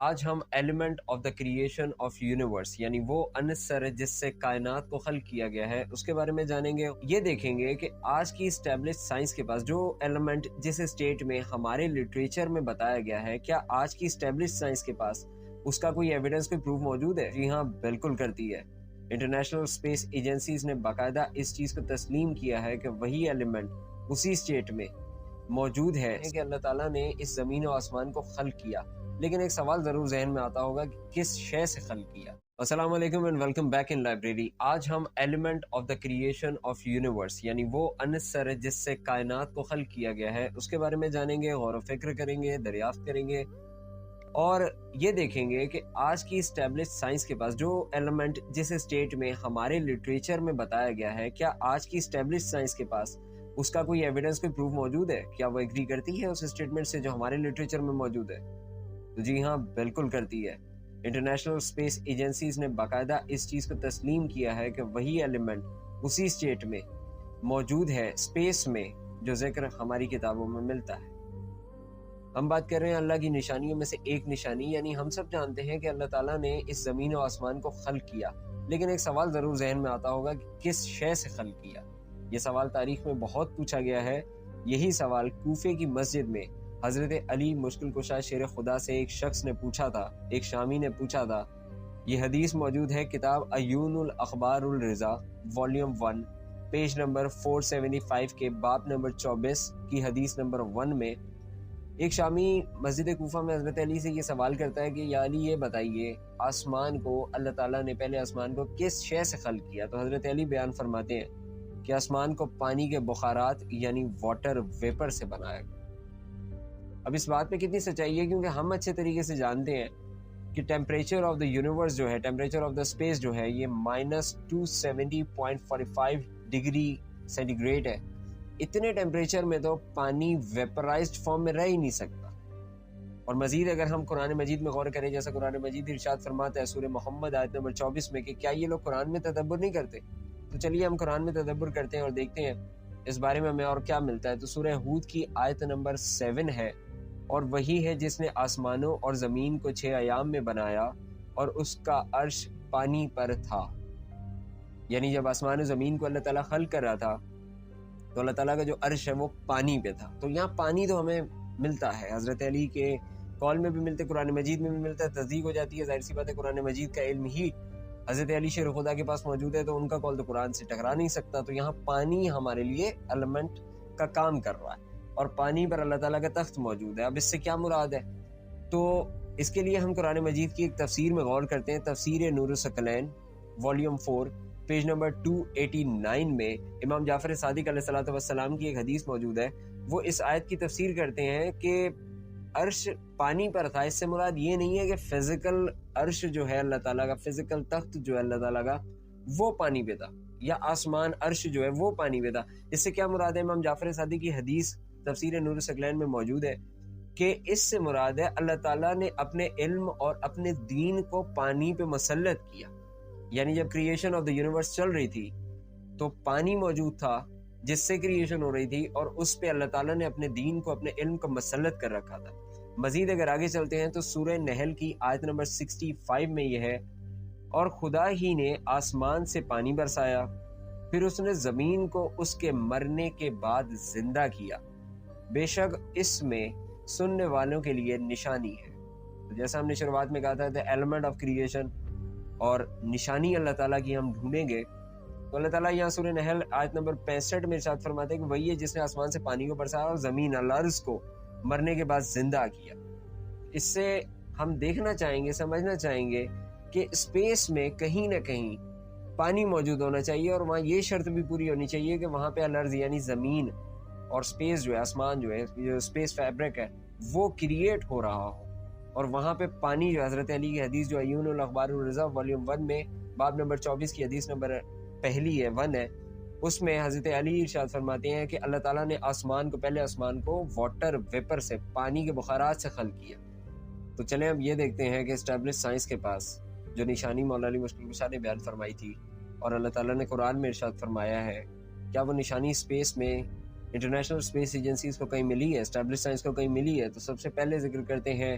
آج ہم element of the creation of universe یعنی وہ عنصر ہے جس سے کائنات کو خلق کیا گیا ہے اس کے بارے میں جانیں گے. یہ دیکھیں گے کہ آج کی اسٹیبلش سائنس کے پاس جو ایلیمنٹ جس اسٹیٹ میں ہمارے لٹریچر میں بتایا گیا ہے، کیا آج کی اسٹیبلش سائنس کے پاس اس کا کوئی ایویڈنس، کوئی پروف موجود ہے؟ جی ہاں، بالکل کرتی ہے. انٹرنیشنل اسپیس ایجنسیز نے باقاعدہ اس چیز کو تسلیم کیا ہے کہ وہی ایلیمنٹ اسی اسٹیٹ میں موجود ہے کہ اللہ تعالیٰ نے اس زمین و آسمان کو خلق کیا. لیکن ایک سوال ضرور ذہن میں آتا ہوگا کہ کس شے سے خلق کیا. السلام علیکم and welcome back in library. آج ہم element of the creation of universe یعنی وہ عنصر ہے جس سے کائنات کو خلق کیا گیا ہے اس کے بارے میں جانیں گے، غور و فکر کریں گے، دریافت کریں گے اور یہ دیکھیں گے کہ آج کی اسٹیبلش سائنس کے پاس جو ایلیمنٹ جس اسٹیٹ میں ہمارے لٹریچر میں بتایا گیا ہے، کیا آج کی اسٹیبلش سائنس کے پاس اس کا کوئی ایویڈنس، کوئی پروف موجود ہے؟ کیا وہ ایگری کرتی ہے اس اسٹیٹمنٹ سے جو ہمارے لٹریچر میں موجود ہے؟ تو جی ہاں، بالکل کرتی ہے. انٹرنیشنل اسپیس ایجنسیز نے باقاعدہ اس چیز کو تسلیم کیا ہے کہ وہی ایلیمنٹ اسی اسٹیٹ میں موجود ہے اسپیس میں جو ذکر ہماری کتابوں میں ملتا ہے. ہم بات کر رہے ہیں اللہ کی نشانیوں میں سے ایک نشانی، یعنی ہم سب جانتے ہیں کہ اللہ تعالیٰ نے اس زمین و آسمان کو خلق کیا. لیکن ایک سوال ضرور ذہن میں آتا ہوگا کہ کس شے سے خلق کیا. یہ سوال تاریخ میں بہت پوچھا گیا ہے. یہی سوال کوفے کی مسجد میں حضرت علی مشکل کشا شیر خدا سے ایک شخص نے پوچھا تھا، ایک شامی نے پوچھا تھا. یہ حدیث موجود ہے کتاب عیون الاخبار الرضا والیوم 1 پیج نمبر 475 کے باب نمبر 24 کی حدیث نمبر 1 میں. ایک شامی مسجد کوفہ میں حضرت علی سے یہ سوال کرتا ہے کہ یا علی یہ بتائیے آسمان کو، اللہ تعالیٰ نے پہلے آسمان کو کس شے سے خلق کیا؟ تو حضرت علی بیان فرماتے ہیں کہ آسمان کو پانی کے بخارات یعنی واٹر ویپر سے بنایا گیا. اب اس بات میں کتنی سچائی ہے، کیونکہ ہم اچھے طریقے سے جانتے ہیں کہ ٹیمپریچر آف دا یونیورس جو ہے، ٹیمپریچر آف دا اسپیس جو ہے، یہ -270.45 ڈگری سینٹی گریڈ ہے. اتنے ٹیمپریچر میں تو پانی ویپرائزڈ فارم میں رہ ہی نہیں سکتا. اور مزید اگر ہم قرآن مجید میں غور کریں، جیسا قرآن مجید ارشاد فرماتا ہے سورہ محمد آیت نمبر 24 میں کہ کیا یہ لوگ قرآن میں تدبر نہیں کرتے؟ تو چلیے ہم قرآن میں تدبر کرتے ہیں اور دیکھتے ہیں اس بارے میں ہمیں اور کیا ملتا ہے. تو سورہ ہود کی آیت نمبر 7 ہے، اور وہی ہے جس نے آسمانوں اور زمین کو 6 ایام میں بنایا اور اس کا عرش پانی پر تھا. یعنی جب آسمان و زمین کو اللہ تعالیٰ خلق کر رہا تھا تو اللہ تعالیٰ کا جو عرش ہے وہ پانی پہ تھا. تو یہاں پانی تو ہمیں ملتا ہے، حضرت علی کے قول میں بھی ملتا ہے، قرآن مجید میں بھی ملتا ہے. تصدیق ہو جاتی ہے، ظاہر سی بات ہے قرآن مجید کا علم ہی حضرت علی شیر خدا کے پاس موجود ہے، تو ان کا قول تو قرآن سے ٹکرا نہیں سکتا. تو یہاں پانی ہمارے لیے ایلیمنٹ کا کام کر رہا ہے اور پانی پر اللہ تعالیٰ کا تخت موجود ہے. اب اس سے کیا مراد ہے؟ تو اس کے لیے ہم قرآن مجید کی ایک تفسیر میں غور کرتے ہیں. تفسیر نور الثقلین والیوم 4 پیج نمبر 289 میں امام جعفر صادق علیہ الصلوۃ والسلام کی ایک حدیث موجود ہے. وہ اس آیت کی تفسیر کرتے ہیں کہ عرش پانی پر تھا. اس سے مراد یہ نہیں ہے کہ فزیکل عرش جو ہے اللہ تعالیٰ کا، فزیکل تخت جو ہے اللہ تعالیٰ کا، وہ پانی پہ تھا، یا آسمان عرش جو ہے وہ پانی پہ تھا. اس سے کیا مراد ہے؟ امام جعفر صادق کی حدیث تفسیر نور الثقلین میں موجود ہے کہ اس سے مراد ہے اللہ تعالیٰ نے اپنے علم اور اپنے دین کو پانی پہ مسلط کیا. یعنی جب کریشن آف دا یونیورس چل رہی تھی تو پانی موجود تھا جس سے کریشن ہو رہی تھی، اور اس پہ اللہ تعالیٰ نے اپنے دین کو، اپنے علم کو مسلط کر رکھا تھا. مزید اگر آگے چلتے ہیں تو سورہ نحل کی آیت نمبر 65 میں یہ ہے، اور خدا ہی نے آسمان سے پانی برسایا، پھر اس نے زمین کو اس کے مرنے کے بعد زندہ کیا، بے شک اس میں سننے والوں کے لیے نشانی ہے. تو جیسا ہم نے شروعات میں کہا تھا the element of creation اور نشانی اللہ تعالیٰ کی ہم ڈھونڈیں گے تو اللہ تعالیٰ یہاں سورہ نحل آیت نمبر 65 میں ارشاد فرماتے ہیں کہ وہی ہے جس نے آسمان سے پانی کو برسایا اور زمین الارض کو مرنے کے بعد زندہ کیا. اس سے ہم دیکھنا چاہیں گے، سمجھنا چاہیں گے کہ اسپیس میں کہیں نہ کہیں پانی موجود ہونا چاہیے، اور وہاں یہ شرط بھی پوری ہونی چاہیے کہ وہاں پہ الارض یعنی زمین اور اسپیس جو ہے، آسمان جو ہے، جو اسپیس فیبرک ہے وہ کریٹ ہو رہا ہو، اور وہاں پہ پانی جو حضرت علی کی حدیث جو عیون الاخبار الرضا والیوم 1 میں باب نمبر 24 کی حدیث نمبر پہلی ہے 1 ہے، اس میں حضرت علی ارشاد فرماتے ہیں کہ اللہ تعالیٰ نے آسمان کو، پہلے آسمان کو واٹر ویپر سے، پانی کے بخارات سے خلق کیا. تو چلیں اب یہ دیکھتے ہیں کہ اسٹیبلش سائنس کے پاس جو نشانی مولا علی مشکل کشا نے بیان فرمائی تھی اور اللہ تعالیٰ نے قرآن میں ارشاد فرمایا ہے، کیا وہ نشانی اسپیس میں انٹرنیشنل اسپیس ایجنسیز کو کہیں ملی ہے، اسٹیبلش سائنس کو کہیں ملی ہے؟ تو سب سے پہلے ذکر کرتے ہیں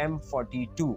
M42।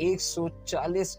140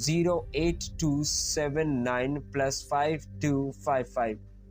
08279 + 5255।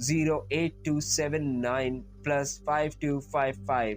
08279 + 5255,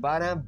12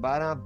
12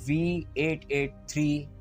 V883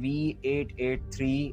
V883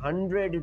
100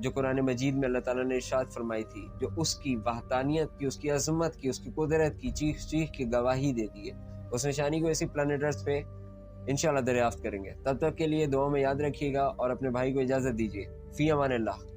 جو قرآن مجید میں اللہ تعالیٰ نے ارشاد فرمائی تھی، جو اس کی وحدانیت کی، اس کی عظمت کی، اس کی قدرت کی چیخ چیخ کی گواہی دیتی ہے، اس نشانی کو اسی پلانٹ ارتھ پہ انشاءاللہ دریافت کریں گے۔ تب تک کے لیے دعاؤں میں یاد رکھیے گا اور اپنے بھائی کو اجازت دیجیے۔ فی امان اللہ۔